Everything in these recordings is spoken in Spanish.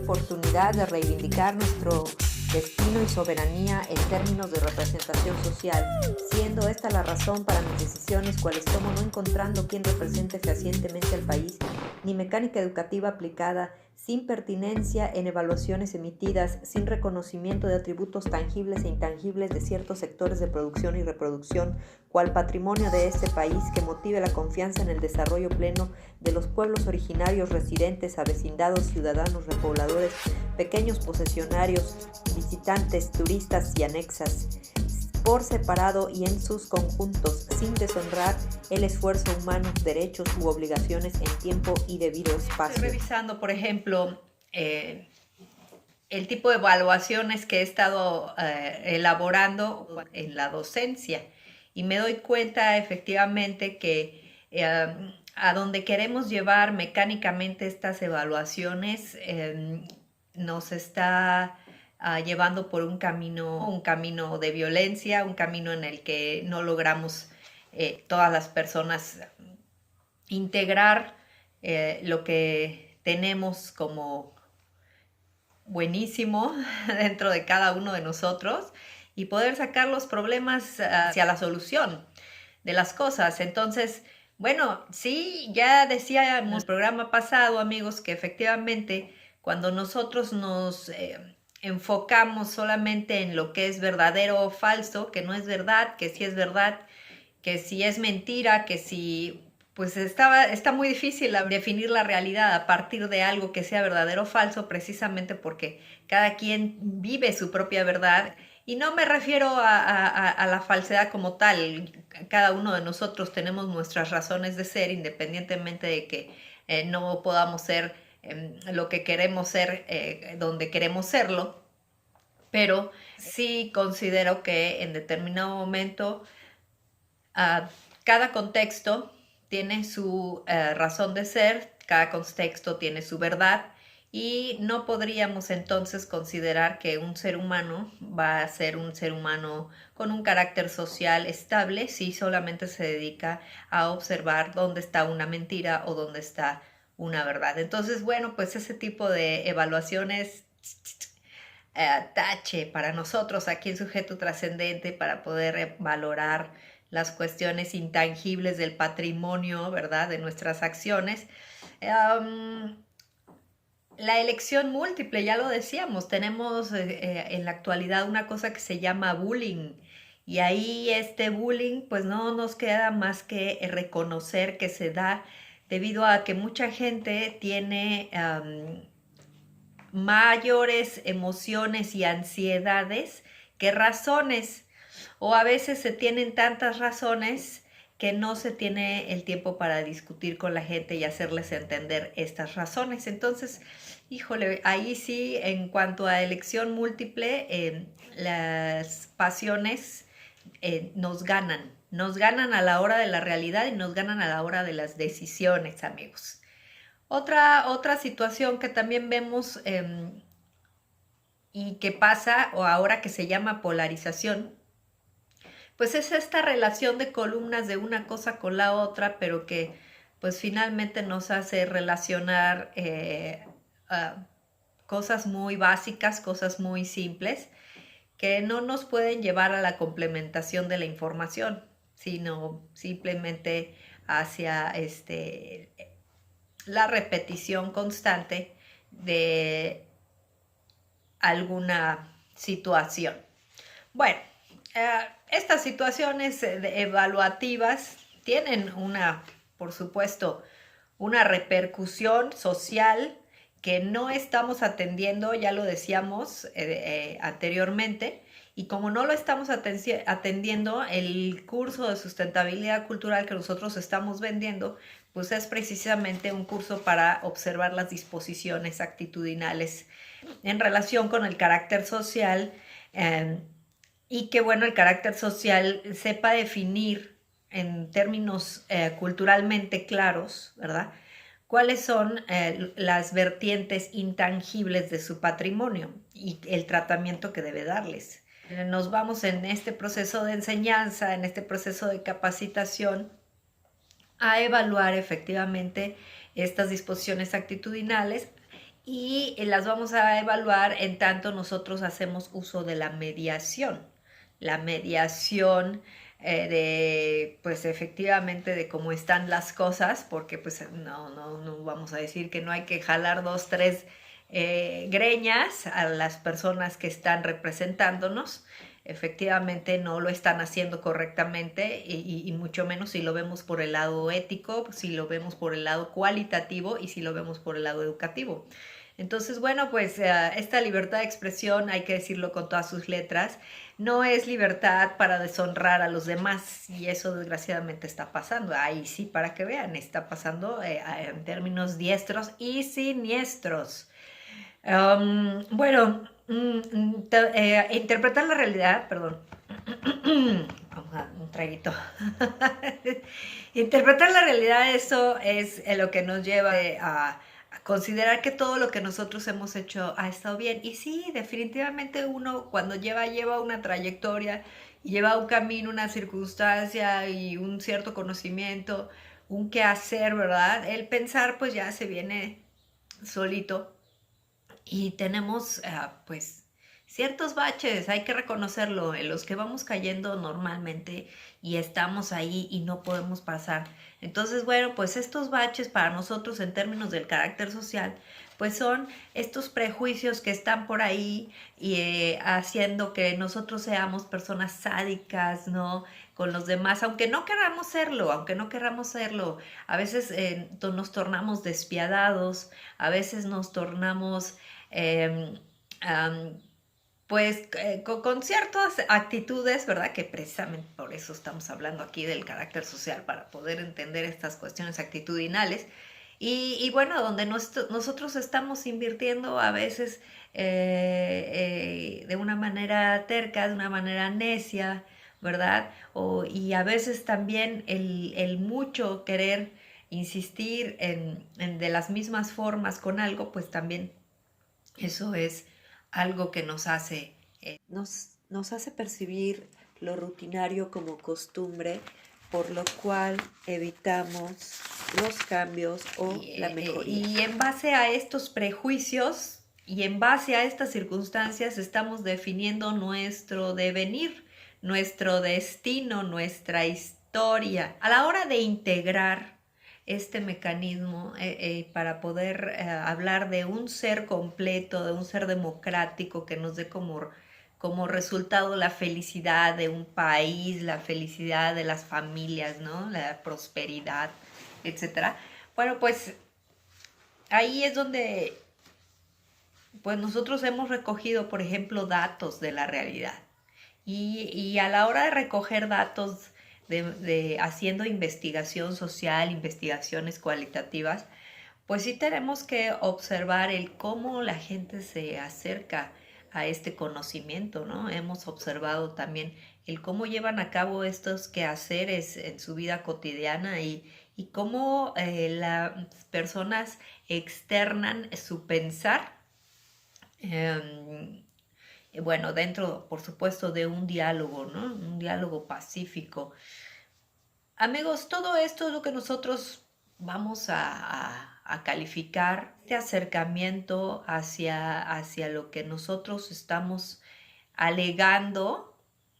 Oportunidad de reivindicar nuestro destino y soberanía en términos de representación social, siendo esta la razón para mis decisiones, cuales tomo no encontrando quien represente fehacientemente al país, ni mecánica educativa aplicada, sin pertinencia en evaluaciones emitidas, sin reconocimiento de atributos tangibles e intangibles de ciertos sectores de producción y reproducción, cual patrimonio de este país que motive la confianza en el desarrollo pleno de los pueblos originarios residentes, avecindados, ciudadanos, repobladores, pequeños posesionarios, visitantes, turistas y anexas, por separado y en sus conjuntos, sin deshonrar el esfuerzo humano, derechos u obligaciones en tiempo y debido espacio. Estoy revisando, por ejemplo, el tipo de evaluaciones que he estado elaborando en la docencia y me doy cuenta efectivamente que a donde queremos llevar mecánicamente estas evaluaciones nos está llevando por un camino de violencia, un camino en el que no logramos todas las personas integrar lo que tenemos como buenísimo dentro de cada uno de nosotros y poder sacar los problemas hacia la solución de las cosas. Entonces, bueno, sí, ya decía en el programa pasado, amigos, que efectivamente cuando nosotros nos enfocamos solamente en lo que es verdadero o falso, que no es verdad, que sí es verdad, que sí es mentira, que sí, pues está muy difícil definir la realidad a partir de algo que sea verdadero o falso, precisamente porque cada quien vive su propia verdad. Y no me refiero a la falsedad como tal. Cada uno de nosotros tenemos nuestras razones de ser, independientemente de que no podamos ser lo que queremos ser, donde queremos serlo. Pero sí considero que en determinado momento cada contexto tiene su razón de ser, cada contexto tiene su verdad. Y no podríamos entonces considerar que un ser humano va a ser un ser humano con un carácter social estable si solamente se dedica a observar dónde está una mentira o dónde está una verdad. Entonces, bueno, pues ese tipo de evaluaciones, tache para nosotros aquí en Sujeto Trascendente para poder valorar las cuestiones intangibles del patrimonio, ¿verdad?, de nuestras acciones. La elección múltiple, ya lo decíamos, tenemos en la actualidad una cosa que se llama bullying y ahí este bullying pues no nos queda más que reconocer que se da debido a que mucha gente tiene mayores emociones y ansiedades que razones, o a veces se tienen tantas razones que no se tiene el tiempo para discutir con la gente y hacerles entender estas razones. Entonces, híjole, ahí sí, en cuanto a elección múltiple, las pasiones nos ganan a la hora de la realidad y nos ganan a la hora de las decisiones, amigos. Otra situación que también vemos y que pasa, o ahora que se llama polarización, pues es esta relación de columnas de una cosa con la otra, pero que pues finalmente nos hace relacionar cosas muy básicas, cosas muy simples, que no nos pueden llevar a la complementación de la información, sino simplemente hacia la repetición constante de alguna situación. Bueno, estas situaciones evaluativas tienen por supuesto, una repercusión social que no estamos atendiendo, ya lo decíamos anteriormente, y como no lo estamos atendiendo, el curso de sustentabilidad cultural que nosotros estamos vendiendo, pues es precisamente un curso para observar las disposiciones actitudinales en relación con el carácter social y que, bueno, el carácter social sepa definir en términos culturalmente claros, ¿verdad?, cuáles son las vertientes intangibles de su patrimonio y el tratamiento que debe darles. Nos vamos en este proceso de enseñanza, en este proceso de capacitación, a evaluar efectivamente estas disposiciones actitudinales y las vamos a evaluar en tanto nosotros hacemos uso de la mediación. La mediación pues efectivamente de cómo están las cosas, porque pues no vamos a decir que no hay que jalar 2, 3 greñas a las personas que están representándonos. Efectivamente no lo están haciendo correctamente y mucho menos si lo vemos por el lado ético, si lo vemos por el lado cualitativo y si lo vemos por el lado educativo. Entonces, bueno, pues esta libertad de expresión, hay que decirlo con todas sus letras, no es libertad para deshonrar a los demás y eso desgraciadamente está pasando. Ahí sí, para que vean, está pasando en términos diestros y siniestros. Bueno, interpretar la realidad, perdón. Vamos a un traguito. Interpretar la realidad, eso es lo que nos lleva a considerar que todo lo que nosotros hemos hecho ha estado bien. Y sí, definitivamente uno cuando lleva una trayectoria, lleva un camino, una circunstancia y un cierto conocimiento, un qué hacer, ¿verdad? El pensar pues ya se viene solito. Y tenemos pues ciertos baches, hay que reconocerlo, en los que vamos cayendo normalmente y estamos ahí y no podemos pasar. Entonces, bueno, pues estos baches para nosotros en términos del carácter social, pues son estos prejuicios que están por ahí y haciendo que nosotros seamos personas sádicas, ¿no? Con los demás, aunque no queramos serlo, a veces nos tornamos despiadados, a veces nos tornamos eh, um, pues con ciertas actitudes, ¿verdad? Que precisamente por eso estamos hablando aquí del carácter social, para poder entender estas cuestiones actitudinales. Y bueno, donde nosotros estamos invirtiendo a veces de una manera terca, de una manera necia, ¿verdad? Y a veces también el mucho querer insistir en de las mismas formas con algo, pues también eso es algo que nos hace percibir lo rutinario como costumbre, por lo cual evitamos los cambios o la mejoría. Y en base a estos prejuicios y en base a estas circunstancias estamos definiendo nuestro devenir, nuestro destino, nuestra historia. A la hora de integrar este mecanismo para poder hablar de un ser completo, de un ser democrático que nos dé como resultado la felicidad de un país, la felicidad de las familias, ¿no? La prosperidad, etcétera. Bueno, pues ahí es donde pues nosotros hemos recogido, por ejemplo, datos de la realidad. Y a la hora de recoger datos haciendo investigación social, investigaciones cualitativas, pues sí tenemos que observar el cómo la gente se acerca a este conocimiento, ¿no? Hemos observado también el cómo llevan a cabo estos quehaceres en su vida cotidiana y cómo las personas externan su pensar, bueno, dentro, por supuesto, de un diálogo, ¿no? Un diálogo pacífico. Amigos, todo esto es lo que nosotros vamos a calificar, este acercamiento hacia lo que nosotros estamos alegando.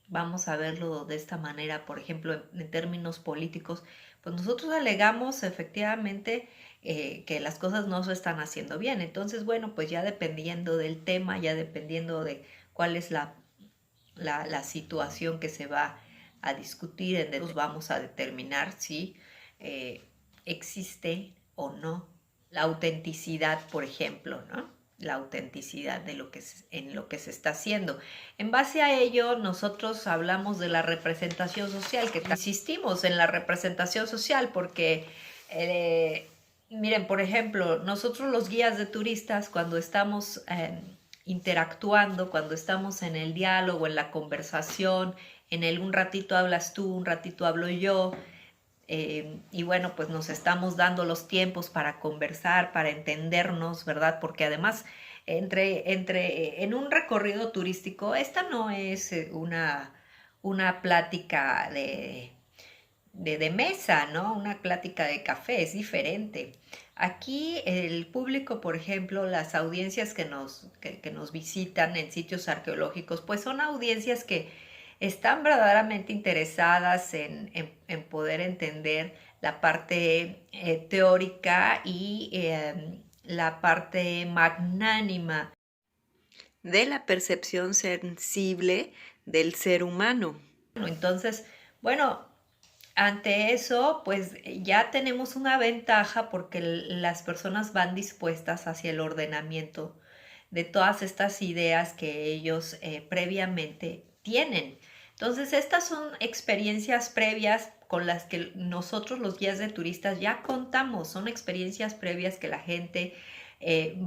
Vamos a verlo de esta manera, por ejemplo, en términos políticos, pues nosotros alegamos efectivamente que las cosas no se están haciendo bien. Entonces, bueno, pues ya dependiendo del tema, ya dependiendo de cuál es la situación que se va a discutir, en donde vamos a determinar si existe o no la autenticidad, por ejemplo, ¿no? La autenticidad de en lo que se está haciendo. En base a ello, nosotros hablamos de la representación social, que insistimos en la representación social porque, miren, por ejemplo, nosotros los guías de turistas, cuando estamos interactuando, cuando estamos en el diálogo, en la conversación, un ratito hablas tú, un ratito hablo yo, Y bueno, pues nos estamos dando los tiempos para conversar, para entendernos, ¿verdad? Porque además, en un recorrido turístico, esta no es una plática de mesa, ¿no? Una plática de café, es diferente. Aquí el público, por ejemplo, las audiencias que nos visitan en sitios arqueológicos, pues son audiencias que están verdaderamente interesadas en poder entender la parte teórica y la parte magnánima de la percepción sensible del ser humano. Entonces, bueno, ante eso, pues ya tenemos una ventaja porque las personas van dispuestas hacia el ordenamiento de todas estas ideas que ellos previamente tienen. Entonces, estas son experiencias previas con las que nosotros los guías de turistas ya contamos, son experiencias previas que la gente en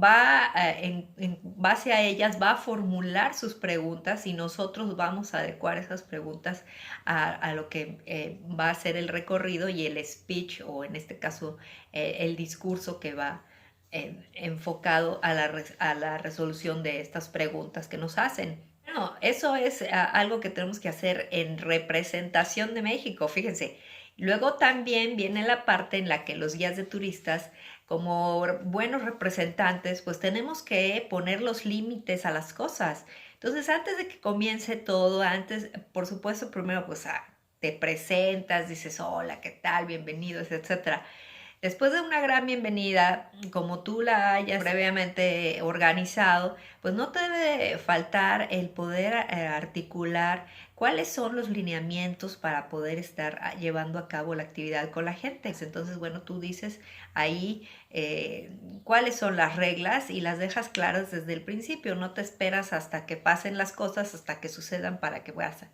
base a ellas va a formular sus preguntas y nosotros vamos a adecuar esas preguntas a lo que va a ser el recorrido y el speech o en este caso el discurso que va enfocado a la resolución de estas preguntas que nos hacen. Bueno, eso es algo que tenemos que hacer en representación de México, fíjense. Luego también viene la parte en la que los guías de turistas, como buenos representantes, pues tenemos que poner los límites a las cosas. Entonces, antes de que comience todo, antes, por supuesto, primero pues te presentas, dices, hola, ¿qué tal? Bienvenidos, etcétera. Después de una gran bienvenida, como tú la hayas previamente organizado, pues no te debe faltar el poder articular cuáles son los lineamientos para poder estar llevando a cabo la actividad con la gente. Entonces, bueno, tú dices ahí cuáles son las reglas y las dejas claras desde el principio. No te esperas hasta que pasen las cosas, hasta que sucedan para que vayas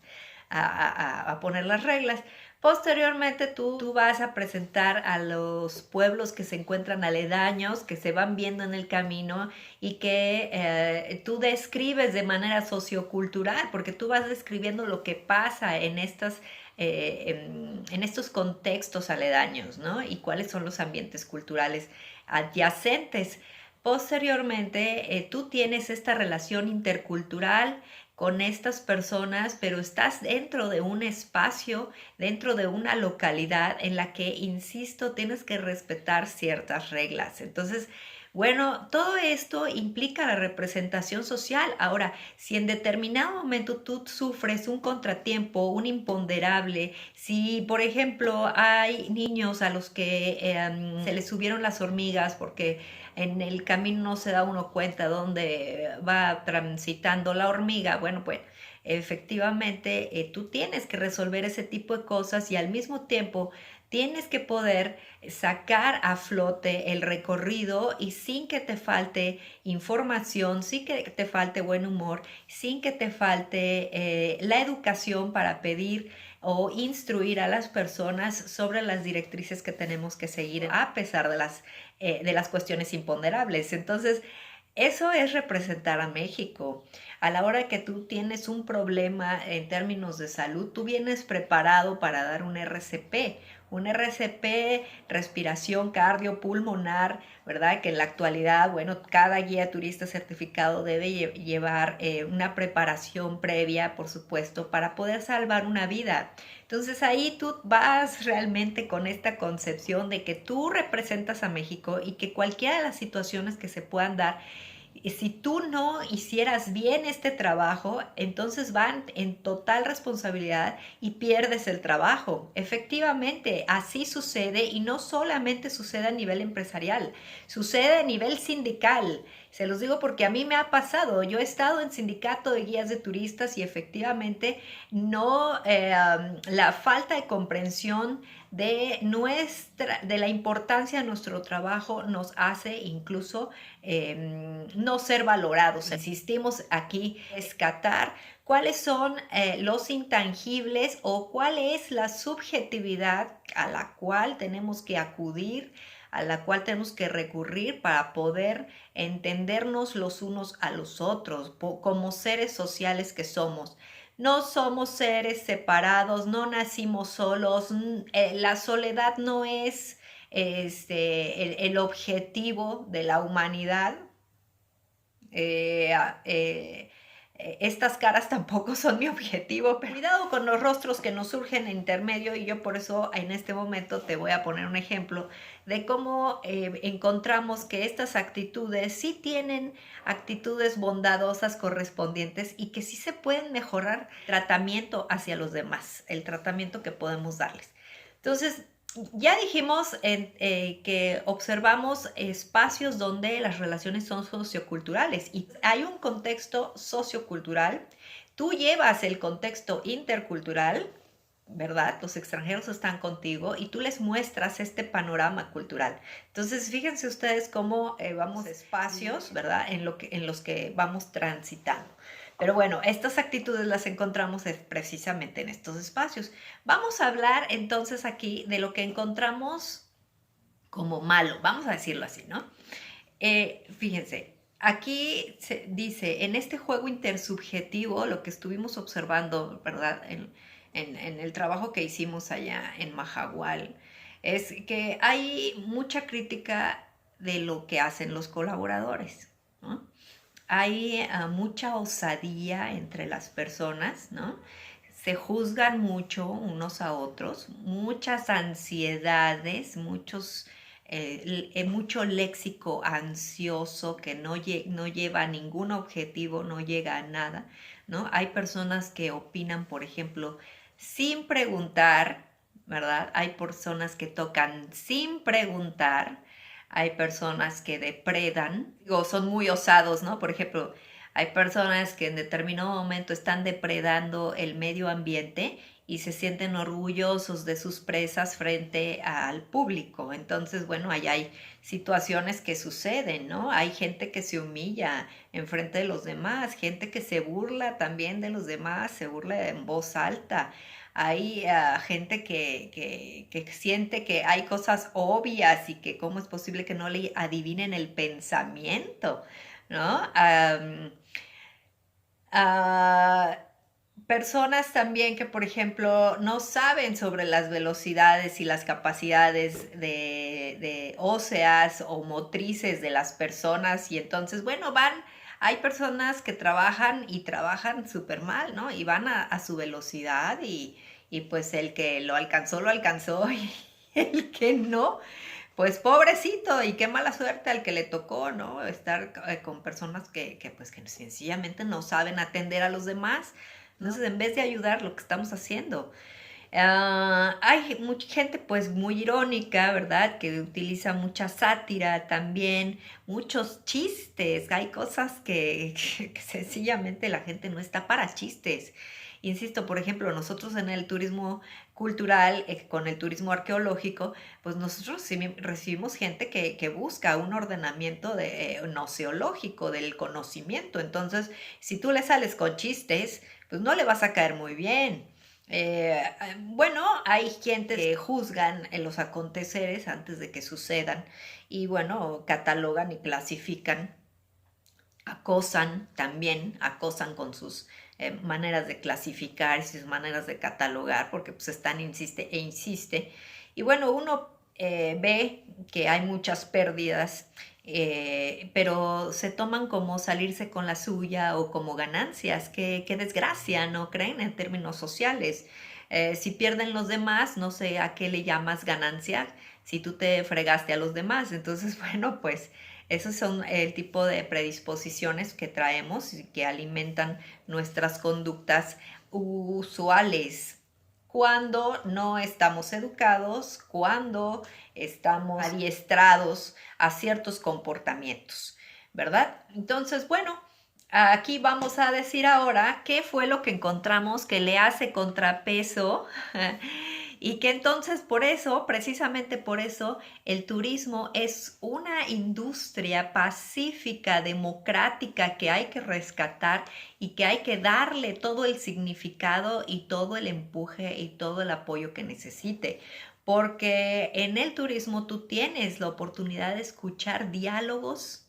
a poner las reglas. Posteriormente tú vas a presentar a los pueblos que se encuentran aledaños, que se van viendo en el camino y que tú describes de manera sociocultural, porque tú vas describiendo lo que pasa en en estos contextos aledaños, ¿no? Y cuáles son los ambientes culturales adyacentes. Posteriormente, tú tienes esta relación intercultural con estas personas, pero estás dentro de un espacio, dentro de una localidad en la que, insisto, tienes que respetar ciertas reglas. Entonces, bueno, todo esto implica la representación social. Ahora, si en determinado momento tú sufres un contratiempo, un imponderable, si por ejemplo hay niños a los que se les subieron las hormigas porque en el camino no se da uno cuenta dónde va transitando la hormiga, bueno, pues efectivamente tú tienes que resolver ese tipo de cosas y al mismo tiempo tienes que poder sacar a flote el recorrido y sin que te falte información, sin que te falte buen humor, sin que te falte la educación para pedir o instruir a las personas sobre las directrices que tenemos que seguir a pesar de las cuestiones imponderables. Entonces, eso es representar a México. A la hora que tú tienes un problema en términos de salud, tú vienes preparado para dar un RCP. Un RCP, respiración cardiopulmonar, ¿verdad? Que en la actualidad, bueno, cada guía turista certificado debe llevar una preparación previa, por supuesto, para poder salvar una vida. Entonces ahí tú vas realmente con esta concepción de que tú representas a México y que cualquiera de las situaciones que se puedan dar, si tú no hicieras bien este trabajo, entonces van en total responsabilidad y pierdes el trabajo. Efectivamente, así sucede y no solamente sucede a nivel empresarial, sucede a nivel sindical. Se los digo porque a mí me ha pasado. Yo he estado en sindicato de guías de turistas y efectivamente no la falta de comprensión de la importancia de nuestro trabajo nos hace incluso no ser valorados. Insistimos aquí rescatar cuáles son los intangibles o cuál es la subjetividad a la cual tenemos que acudir, a la cual tenemos que recurrir para poder entendernos los unos a los otros como seres sociales que somos. No somos seres separados, no nacimos solos, la soledad no es el objetivo de la humanidad. Eh, ah, eh, estas caras tampoco son mi objetivo, pero cuidado con los rostros que nos surgen en intermedio, y yo por eso en este momento te voy a poner un ejemplo de cómo encontramos que estas actitudes sí tienen actitudes bondadosas correspondientes y que sí se pueden mejorar el tratamiento hacia los demás, el tratamiento que podemos darles. Entonces, ya dijimos que observamos espacios donde las relaciones son socioculturales y hay un contexto sociocultural. Tú llevas el contexto intercultural, ¿verdad? Los extranjeros están contigo y tú les muestras este panorama cultural. Entonces, fíjense ustedes cómo vamos espacios, ¿verdad? En los que vamos transitando. Pero bueno, estas actitudes las encontramos precisamente en estos espacios. Vamos a hablar entonces aquí de lo que encontramos como malo, vamos a decirlo así, ¿no? Fíjense, aquí se dice, en este juego intersubjetivo, lo que estuvimos observando, ¿verdad? En el trabajo que hicimos allá en Mahahual, es que hay mucha crítica de lo que hacen los colaboradores, ¿no? Hay mucha osadía entre las personas, ¿no? Se juzgan mucho unos a otros, muchas ansiedades, mucho léxico ansioso que no lleva a ningún objetivo, no llega a nada, ¿no? Hay personas que opinan, por ejemplo, sin preguntar, ¿verdad? Hay personas que tocan sin preguntar, hay personas que depredan, o son muy osados, ¿no? Por ejemplo, hay personas que en determinado momento están depredando el medio ambiente y se sienten orgullosos de sus presas frente al público. Entonces, bueno, ahí hay situaciones que suceden, ¿no? Hay gente que se humilla en frente de los demás, gente que se burla también de los demás, se burla en voz alta. Hay gente que siente que hay cosas obvias y que cómo es posible que no le adivinen el pensamiento, ¿no? Ah, personas también que, por ejemplo, no saben sobre las velocidades y las capacidades de óseas o motrices de las personas y entonces, bueno, hay personas que trabajan y trabajan súper mal, ¿no? Y van a su velocidad y pues el que lo alcanzó y el que no, pues pobrecito y qué mala suerte al que le tocó, ¿no? Estar con personas pues que sencillamente no saben atender a los demás. Entonces, en vez de ayudar, lo que estamos haciendo. Hay mucha gente pues muy irónica, ¿verdad? Que utiliza mucha sátira también, muchos chistes. Hay cosas que sencillamente la gente no está para chistes. Insisto, por ejemplo, nosotros en el turismo cultural, con el turismo arqueológico, pues nosotros recibimos gente que busca un ordenamiento noceológico del conocimiento. Entonces, si tú le sales con chistes, pues no le vas a caer muy bien. Bueno, hay gente que juzgan los aconteceres antes de que sucedan y bueno, catalogan y clasifican, acosan también, acosan con sus maneras de clasificar y sus maneras de catalogar, porque pues están insiste e insiste. Y bueno, uno ve que hay muchas pérdidas, pero se toman como salirse con la suya o como ganancias. Qué desgracia, ¿no creen? En términos sociales. Si pierden los demás, no sé a qué le llamas ganancia si tú te fregaste a los demás. Entonces, bueno, pues esos son el tipo de predisposiciones que traemos y que alimentan nuestras conductas usuales cuando no estamos educados, cuando estamos adiestrados a ciertos comportamientos, ¿verdad? Entonces, bueno, aquí vamos a decir ahora qué fue lo que encontramos que le hace contrapeso y que entonces por eso, precisamente por eso, el turismo es una industria pacífica, democrática que hay que rescatar y que hay que darle todo el significado y todo el empuje y todo el apoyo que necesite. Porque en el turismo tú tienes la oportunidad de escuchar diálogos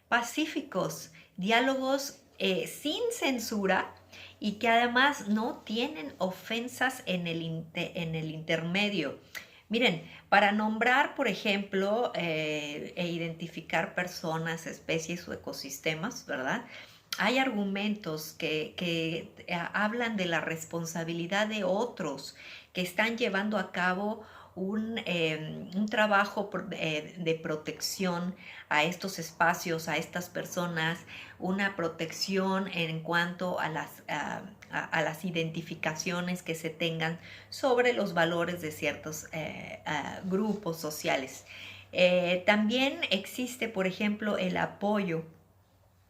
pacíficos, diálogos sin censura y que además no tienen ofensas en en el intermedio. Miren, para nombrar, por ejemplo, e identificar personas, especies o ecosistemas, ¿verdad? Hay argumentos que hablan de la responsabilidad de otros que están llevando a cabo un trabajo de protección a estos espacios, a estas personas, una protección en cuanto a a las identificaciones que se tengan sobre los valores de ciertos grupos sociales. También existe, por ejemplo, el apoyo,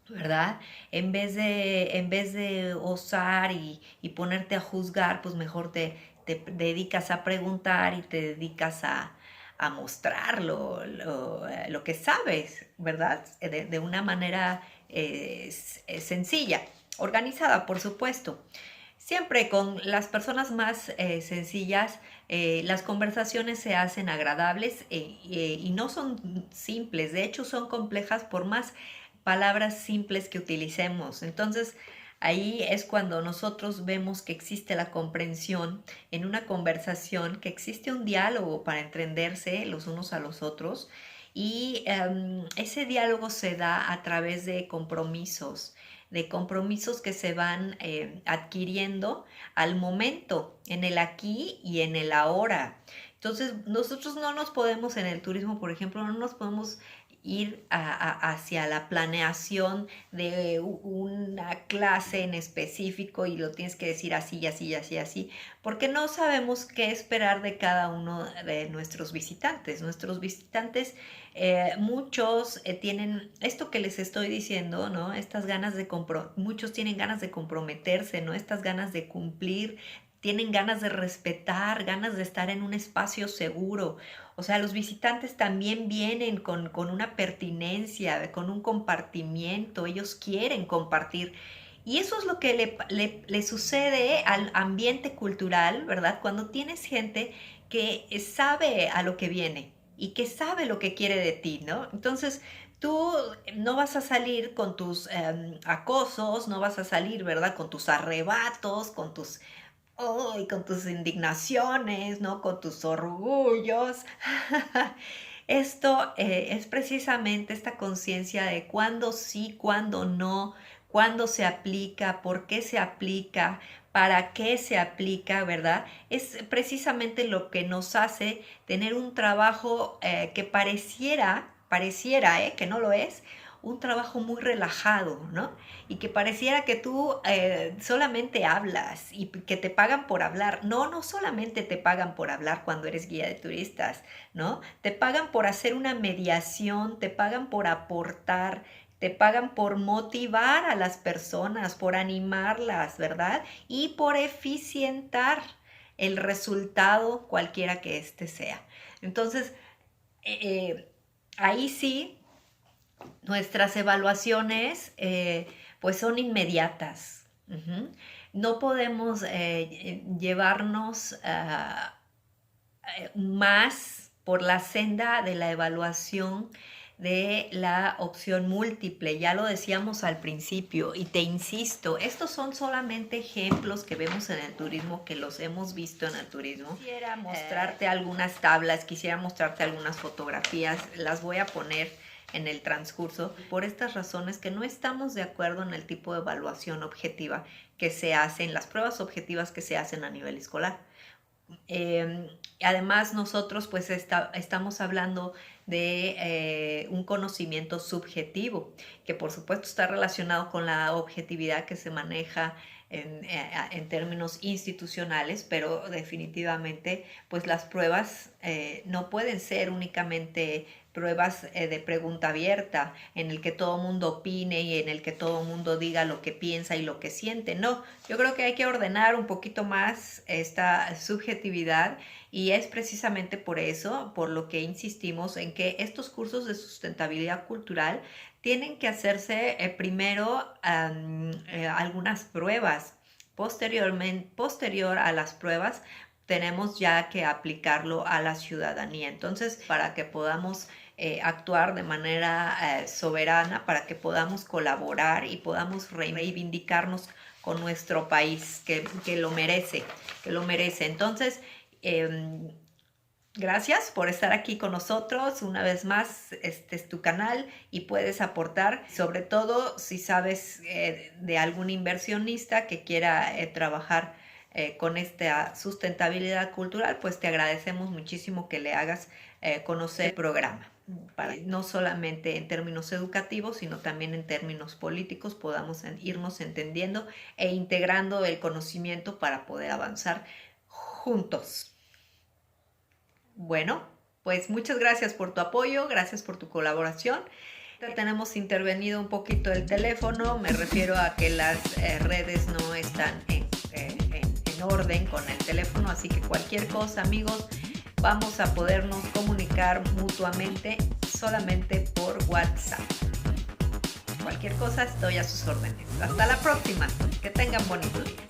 ¿verdad? En vez de osar y ponerte a juzgar, pues mejor te dedicas a preguntar y te dedicas a mostrar lo que sabes, ¿verdad? De una manera sencilla, organizada, por supuesto. Siempre con las personas más sencillas, las conversaciones se hacen agradables y no son simples, de hecho son complejas por más palabras simples que utilicemos. Entonces, ahí es cuando nosotros vemos que existe la comprensión en una conversación, que existe un diálogo para entenderse los unos a los otros y ese diálogo se da a través de compromisos que se van adquiriendo al momento, en el aquí y en el ahora. Entonces, nosotros no nos podemos en el turismo, por ejemplo, no nos podemos ir hacia la planeación de una clase en específico y lo tienes que decir así y así y así y así, porque no sabemos qué esperar de cada uno de nuestros visitantes. Nuestros visitantes, muchos tienen esto que les estoy diciendo, ¿no? Estas ganas muchos tienen ganas de comprometerse, ¿no? Estas ganas de cumplir, tienen ganas de respetar, ganas de estar en un espacio seguro. O sea, los visitantes también vienen con una pertinencia, con un compartimiento, ellos quieren compartir. Y eso es lo que le sucede al ambiente cultural, ¿verdad? Cuando tienes gente que sabe a lo que viene y que sabe lo que quiere de ti, ¿no? Entonces, tú no vas a salir con tus acosos, no vas a salir, ¿verdad? Con tus arrebatos, y con tus indignaciones, ¿no? Con tus orgullos. Esto es precisamente esta conciencia de cuándo sí, cuándo no, cuándo se aplica, por qué se aplica, para qué se aplica, ¿verdad? Es precisamente lo que nos hace tener un trabajo que pareciera, que no lo es, un trabajo muy relajado, ¿no? Y que pareciera que tú solamente hablas y que te pagan por hablar. No, no solamente te pagan por hablar cuando eres guía de turistas, ¿no? Te pagan por hacer una mediación, te pagan por aportar, te pagan por motivar a las personas, por animarlas, ¿verdad? Y por eficientar el resultado cualquiera que éste sea. Entonces, ahí sí nuestras evaluaciones pues son inmediatas. Uh-huh. No podemos llevarnos más por la senda de la evaluación de la opción múltiple. Ya lo decíamos al principio y te insisto, estos son solamente ejemplos que vemos en el turismo, que los hemos visto en el turismo. Quisiera mostrarte algunas tablas, quisiera mostrarte algunas fotografías, las voy a poner en el transcurso, por estas razones que no estamos de acuerdo en el tipo de evaluación objetiva que se hace, en las pruebas objetivas que se hacen a nivel escolar. Además nosotros pues estamos hablando de un conocimiento subjetivo, que por supuesto está relacionado con la objetividad que se maneja en términos institucionales, pero definitivamente pues las pruebas no pueden ser únicamente pruebas de pregunta abierta en el que todo mundo opine y en el que todo mundo diga lo que piensa y lo que siente. No, yo creo que hay que ordenar un poquito más esta subjetividad y es precisamente por eso, por lo que insistimos en que estos cursos de sustentabilidad cultural tienen que hacerse primero algunas pruebas. Posterior a las pruebas, tenemos ya que aplicarlo a la ciudadanía. Entonces, para que podamos actuar de manera soberana, para que podamos colaborar y podamos reivindicarnos con nuestro país, que lo merece, Entonces, gracias por estar aquí con nosotros. Una vez más, este es tu canal y puedes aportar, sobre todo si sabes de algún inversionista que quiera trabajar con esta sustentabilidad cultural, pues te agradecemos muchísimo que le hagas conocer el programa. Para no solamente en términos educativos, sino también en términos políticos podamos irnos entendiendo e integrando el conocimiento para poder avanzar juntos. Bueno, pues muchas gracias por tu apoyo, gracias por tu colaboración. Tenemos intervenido un poquito el teléfono, me refiero a que las redes no están en orden con el teléfono, así que cualquier cosa, amigos, vamos a podernos comunicar mutuamente solamente por WhatsApp. Cualquier cosa, estoy a sus órdenes. Hasta la próxima. Que tengan bonito día.